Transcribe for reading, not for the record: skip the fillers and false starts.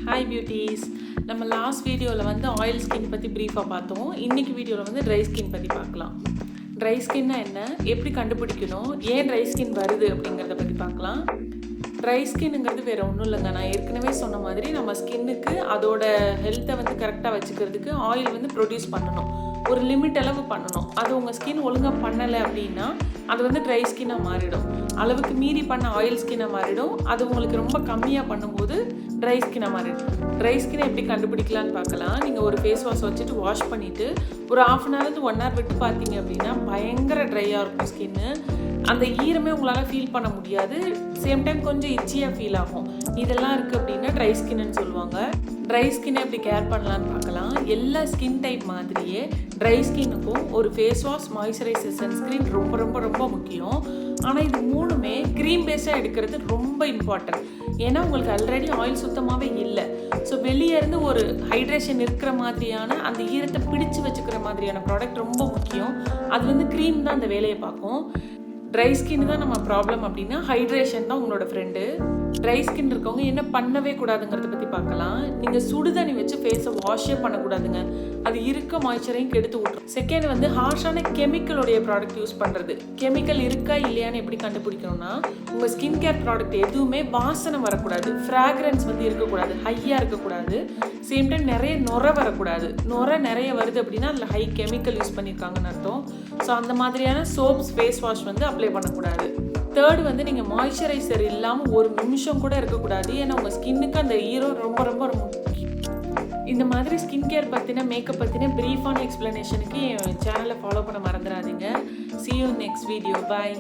Hi beauties. நம்ம last வீடியோவில் வந்து ஆயில் ஸ்கின் பற்றி ப்ரீஃபாக பார்த்தோம். இன்றைக்கி வீடியோவில் வந்து ட்ரை ஸ்கின் பற்றி பார்க்கலாம். ட்ரை ஸ்கின்னா என்ன, எப்படி கண்டுபிடிக்கணும், ஏன் ட்ரை ஸ்கின் வருது அப்படிங்கிறத பற்றி பார்க்கலாம். ட்ரை ஸ்கின்னுங்கிறது வேறு ஒன்றும் இல்லைங்க. நான் ஏற்கனவே சொன்ன மாதிரி நம்ம ஸ்கின்னுக்கு அதோட ஹெல்த்தை வந்து கரெக்டாக வச்சுக்கிறதுக்கு ஆயில் வந்து ப்ரொடியூஸ் பண்ணணும், ஒரு லிமிட் அளவு பண்ணணும். அது உங்கள் ஸ்கின் ஒழுங்காக பண்ணலை அப்படின்னா அது வந்து ட்ரை ஸ்கின்னாக மாறிடும். அளவுக்கு மீறி பண்ண ஆயில் ஸ்கின்னாக மாறிடும். அது உங்களுக்கு ரொம்ப கம்மியாக பண்ணும்போது ட்ரை ஸ்கின்னாக மாறிடும். ட்ரை ஸ்கின்னை எப்படி கண்டுபிடிக்கலான்னு பார்க்கலாம். நீங்கள் ஒரு ஃபேஸ் வாஷ் வச்சுட்டு வாஷ் பண்ணிவிட்டு ஒரு 1/2 hour to 1 hour விட்டு பார்த்தீங்க அப்படின்னா பயங்கர ட்ரையாக இருக்கும் ஸ்கின்னு. அந்த ஈரமே உங்களால் ஃபீல் பண்ண முடியாது. சேம் டைம் கொஞ்சம் இச்சியாக ஃபீல் ஆகும். இதெல்லாம் இருக்குது அப்படின்னா ட்ரை ஸ்கின்னு சொல்லுவாங்க. ட்ரை ஸ்கின்னை எப்படி கேர் பண்ணலான்னு பார்க்கலாம். எல்லா ஸ்கின் டைப் மாதிரியே ட்ரை ஸ்கின்னுக்கும் ஒரு ஃபேஸ் வாஷ், மாய்ஸ்சரைசர், சன்ஸ்க்ரீன் ரொம்ப ரொம்ப ரொம்ப முக்கியம். ஆனால் இது மூணுமே க்ரீம் பேஸாக எடுக்கிறது ரொம்ப இம்பார்ட்டன்ட். ஏன்னா உங்களுக்கு ஆல்ரெடி ஆயில் சுத்தமாகவே இல்லை. ஸோ வெளியே இருந்து ஒரு ஹைட்ரேஷன் இருக்கிற மாதிரியான அந்த ஈரத்தை பிடிச்சு வச்சுக்கிற மாதிரியான ப்ராடக்ட் ரொம்ப முக்கியம். அது வந்து க்ரீம் தான் அந்த வேலையை பார்க்கும். ட்ரை ஸ்கின் தான் நம்ம ப்ராப்ளம் அப்படின்னா ஹைட்ரேஷன் தான் உங்களோட ஃப்ரெண்டு. ட்ரை ஸ்கின் இருக்கவங்க என்ன பண்ணவே கூடாதுங்கிறத பற்றி பார்க்கலாம். நீங்கள் சுடுதண்ணி வச்சு ஃபேஸை வாஷே பண்ணக்கூடாதுங்க. அது இருக்க மாய்ச்சரையும் கெடுத்து விட்ரும். செகண்ட் வந்து ஹார்ஷான கெமிக்கலுடைய ப்ராடக்ட் யூஸ் பண்ணுறது. கெமிக்கல் இருக்கா இல்லையான்னு எப்படி கண்டுபிடிக்கணும்னா, உங்கள் ஸ்கின் கேர் ப்ராடக்ட் எதுவுமே வாசனை வரக்கூடாது, ஃப்ராக்ரன்ஸ் வந்து இருக்கக்கூடாது, ஹையாக இருக்கக்கூடாது. சேம் டைம் நிறைய நுரை வரக்கூடாது. நுரை நிறைய வருது அப்படின்னா அதில் ஹை கெமிக்கல் யூஸ் பண்ணியிருக்காங்கன்னு அர்த்தம். ஸோ அந்த மாதிரியான சோப்ஸ், ஃபேஸ் வாஷ் வந்து அப்ளை பண்ணக்கூடாது. தேர்டு வந்து நீங்கள் மாய்ஸ்சரைசர் இல்லாமல் ஒரு நிமிஷம் கூட இருக்கக்கூடாது. ஏன்னா உங்கள் ஸ்கின்னுக்கு அந்த ஈரம் ரொம்ப ரொம்ப ரொம்ப முக்கியம். இந்த மாதிரி ஸ்கின் கேர் பற்றின, மேக்கப் பற்றின ப்ரீஃபான எக்ஸ்ப்ளனேஷனுக்கு என் சேனலை ஃபாலோ பண்ண மறந்துடாதீங்க. See you next video. Bye.